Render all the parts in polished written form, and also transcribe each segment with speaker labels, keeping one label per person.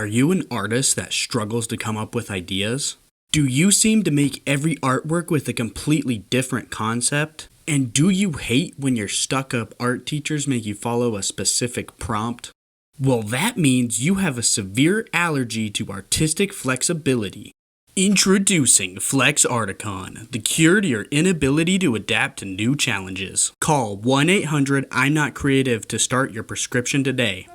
Speaker 1: Are you an artist that struggles to come up with ideas? Do you seem to make every artwork with a completely different concept? And do you hate when your stuck-up art teachers make you follow a specific prompt? Well, that means you have a severe allergy to artistic flexibility. Introducing Flex Articon, the cure to your inability to adapt to new challenges. Call 1-800-I'm-NOT-CREATIVE to start your prescription today.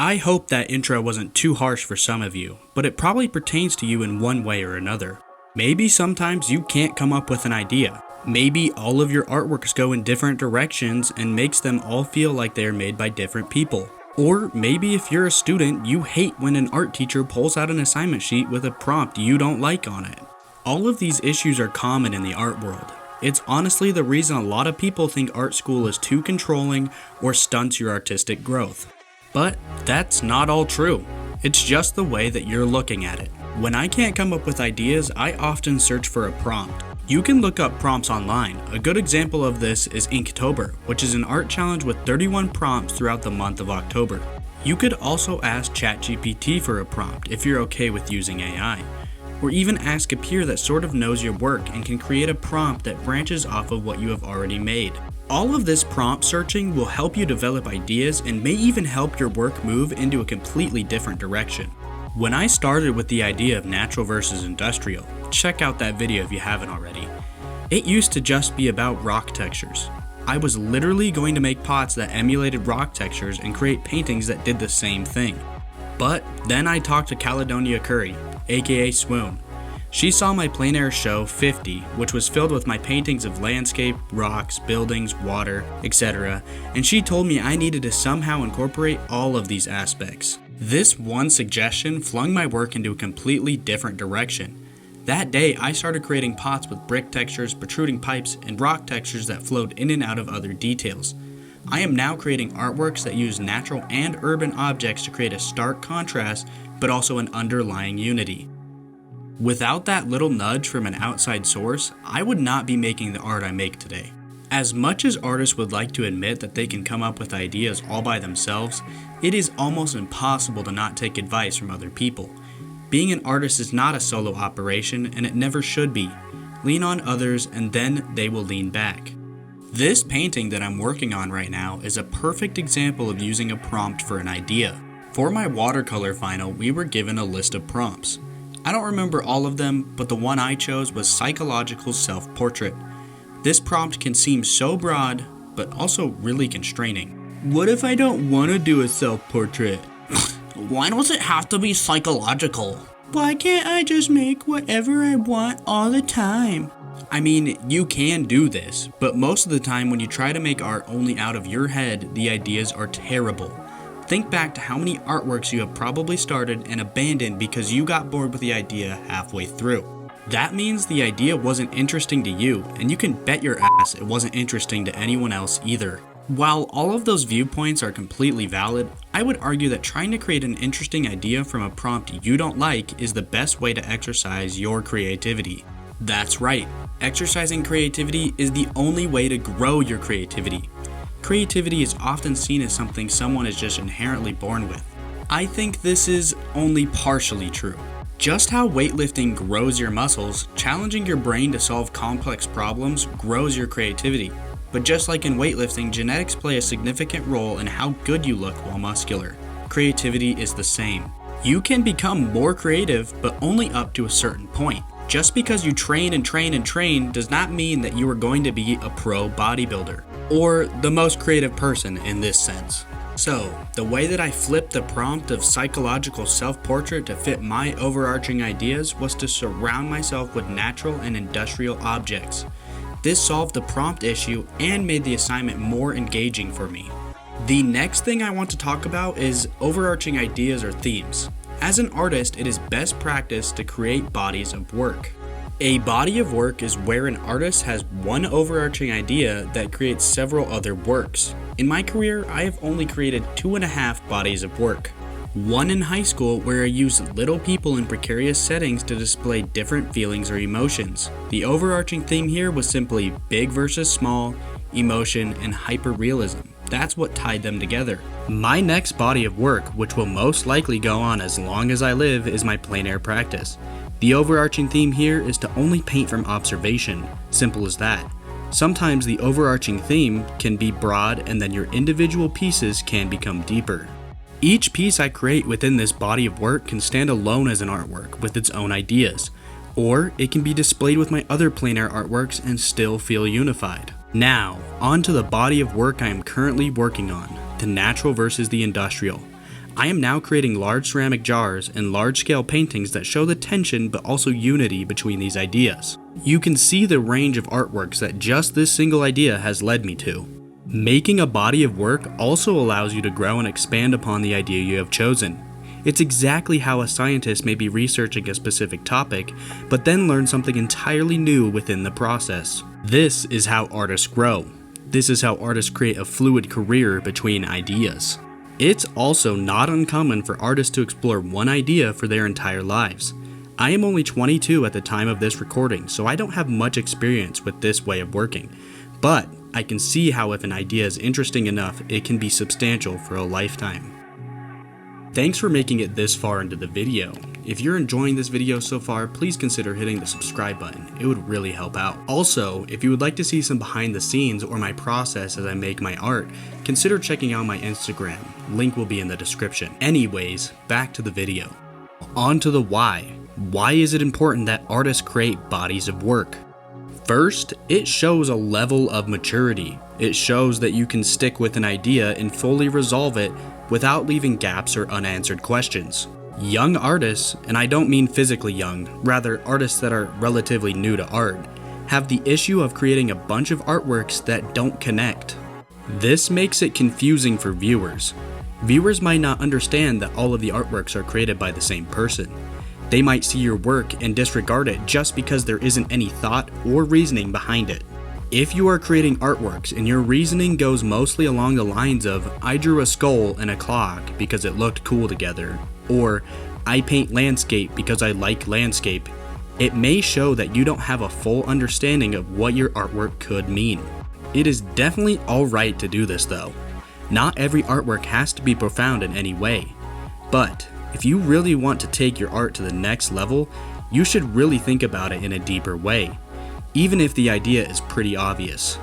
Speaker 1: I hope that intro wasn't too harsh for some of you, but it probably pertains to you in one way or another. Maybe sometimes you can't come up with an idea. Maybe all of your artworks go in different directions and makes them all feel like they are made by different people. Or maybe if you're a student, you hate when an art teacher pulls out an assignment sheet with a prompt you don't like on it. All of these issues are common in the art world. It's honestly the reason a lot of people think art school is too controlling or stunts your artistic growth. But that's not all true. It's just the way that you're looking at it. When I can't come up with ideas, I often search for a prompt. You can look up prompts online. A good example of this is Inktober, which is an art challenge with 31 prompts throughout the month of October. You could also ask ChatGPT for a prompt if you're okay with using AI. Or even ask a peer that sort of knows your work and can create a prompt that branches off of what you have already made. All of this prompt searching will help you develop ideas and may even help your work move into a completely different direction. When I started with the idea of natural versus industrial, check out that video if you haven't already. It used to just be about rock textures. I was literally going to make pots that emulated rock textures and create paintings that did the same thing. But then I talked to Caledonia Curry, aka Swoon. She saw my plein air show 50, which was filled with my paintings of landscape, rocks, buildings, water, etc., and she told me I needed to somehow incorporate all of these aspects. This one suggestion flung my work into a completely different direction. That day, I started creating pots with brick textures, protruding pipes, and rock textures that flowed in and out of other details. I am now creating artworks that use natural and urban objects to create a stark contrast, but also an underlying unity. Without that little nudge from an outside source, I would not be making the art I make today. As much as artists would like to admit that they can come up with ideas all by themselves, it is almost impossible to not take advice from other people. Being an artist is not a solo operation, and it never should be. Lean on others, and then they will lean back. This painting that I'm working on right now is a perfect example of using a prompt for an idea. For my watercolor final, we were given a list of prompts. I don't remember all of them, but the one I chose was psychological self-portrait. This prompt can seem so broad, but also really constraining. What if I don't want to do a self-portrait? Why does it have to be psychological? Why can't I just make whatever I want all the time? I mean, you can do this, but most of the time when you try to make art only out of your head, the ideas are terrible. Think back to how many artworks you have probably started and abandoned because you got bored with the idea halfway through. That means the idea wasn't interesting to you, and you can bet your ass it wasn't interesting to anyone else either. While all of those viewpoints are completely valid, I would argue that trying to create an interesting idea from a prompt you don't like is the best way to exercise your creativity. That's right, exercising creativity is the only way to grow your creativity. Creativity is often seen as something someone is just inherently born with. I think this is only partially true. Just how weightlifting grows your muscles, challenging your brain to solve complex problems grows your creativity. But just like in weightlifting, genetics play a significant role in how good you look while muscular. Creativity is the same. You can become more creative, but only up to a certain point. Just because you train and train and train does not mean that you are going to be a pro bodybuilder, or the most creative person in this sense. So, the way that I flipped the prompt of psychological self-portrait to fit my overarching ideas was to surround myself with natural and industrial objects. This solved the prompt issue and made the assignment more engaging for me. The next thing I want to talk about is overarching ideas or themes. As an artist, it is best practice to create bodies of work. A body of work is where an artist has one overarching idea that creates several other works. In my career, I have only created 2.5 bodies of work. One in high school where I used little people in precarious settings to display different feelings or emotions. The overarching theme here was simply big versus small, emotion, and hyper-realism. That's what tied them together. My next body of work, which will most likely go on as long as I live, is my plein air practice. The overarching theme here is to only paint from observation, simple as that. Sometimes the overarching theme can be broad and then your individual pieces can become deeper. Each piece I create within this body of work can stand alone as an artwork with its own ideas, or it can be displayed with my other plein air artworks and still feel unified. Now, on to the body of work I am currently working on, the natural versus the industrial. I am now creating large ceramic jars and large-scale paintings that show the tension but also unity between these ideas. You can see the range of artworks that just this single idea has led me to. Making a body of work also allows you to grow and expand upon the idea you have chosen. It's exactly how a scientist may be researching a specific topic, but then learn something entirely new within the process. This is how artists grow. This is how artists create a fluid career between ideas. It's also not uncommon for artists to explore one idea for their entire lives. I am only 22 at the time of this recording, so I don't have much experience with this way of working, but I can see how if an idea is interesting enough, it can be substantial for a lifetime. Thanks for making it this far into the video. If you're enjoying this video so far, please consider hitting the subscribe button. It would really help out. Also, if you would like to see some behind the scenes or my process as I make my art, consider checking out my Instagram. Link will be in the description. Anyways, back to the video. On to the why. Why is it important that artists create bodies of work? First, it shows a level of maturity. It shows that you can stick with an idea and fully resolve it without leaving gaps or unanswered questions. Young artists, and I don't mean physically young, rather artists that are relatively new to art, have the issue of creating a bunch of artworks that don't connect. This makes it confusing for viewers. Viewers might not understand that all of the artworks are created by the same person. They might see your work and disregard it just because there isn't any thought or reasoning behind it. If you are creating artworks and your reasoning goes mostly along the lines of, I drew a skull and a clock because it looked cool together, or I paint landscape because I like landscape, it may show that you don't have a full understanding of what your artwork could mean. It is definitely alright to do this though. Not every artwork has to be profound in any way, but if you really want to take your art to the next level, you should really think about it in a deeper way, even if the idea is pretty obvious.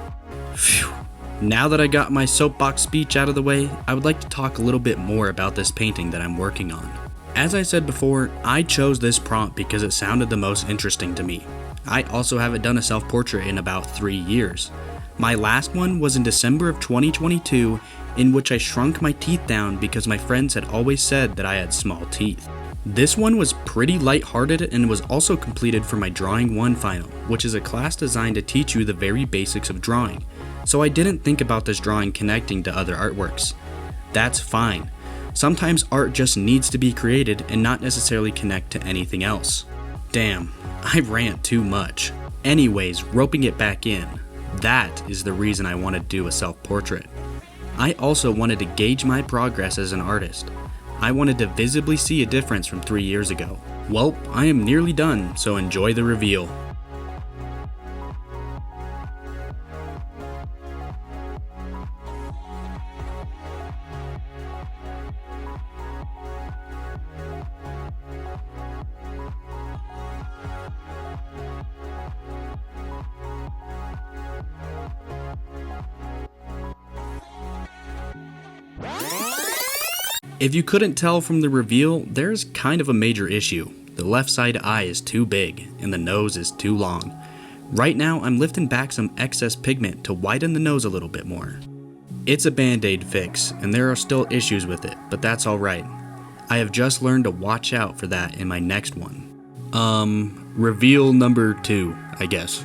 Speaker 1: Phew. Now that I got my soapbox speech out of the way, I would like to talk a little bit more about this painting that I'm working on. As I said before, I chose this prompt because it sounded the most interesting to me. I also haven't done a self-portrait in about 3 years. My last one was in December of 2022, in which I shrunk my teeth down because my friends had always said that I had small teeth. This one was pretty lighthearted and was also completed for my Drawing 1 final, which is a class designed to teach you the very basics of drawing, so I didn't think about this drawing connecting to other artworks. That's fine. Sometimes art just needs to be created and not necessarily connect to anything else. Damn, I rant too much. Anyways, roping it back in, that is the reason I wanted to do a self-portrait. I also wanted to gauge my progress as an artist. I wanted to visibly see a difference from 3 years ago. Well, I am nearly done, so enjoy the reveal. If you couldn't tell from the reveal, there's kind of a major issue. The left side eye is too big, and the nose is too long. Right now, I'm lifting back some excess pigment to widen the nose a little bit more. It's a band-aid fix, and there are still issues with it, but that's alright. I have just learned to watch out for that in my next one. Reveal number 2, I guess.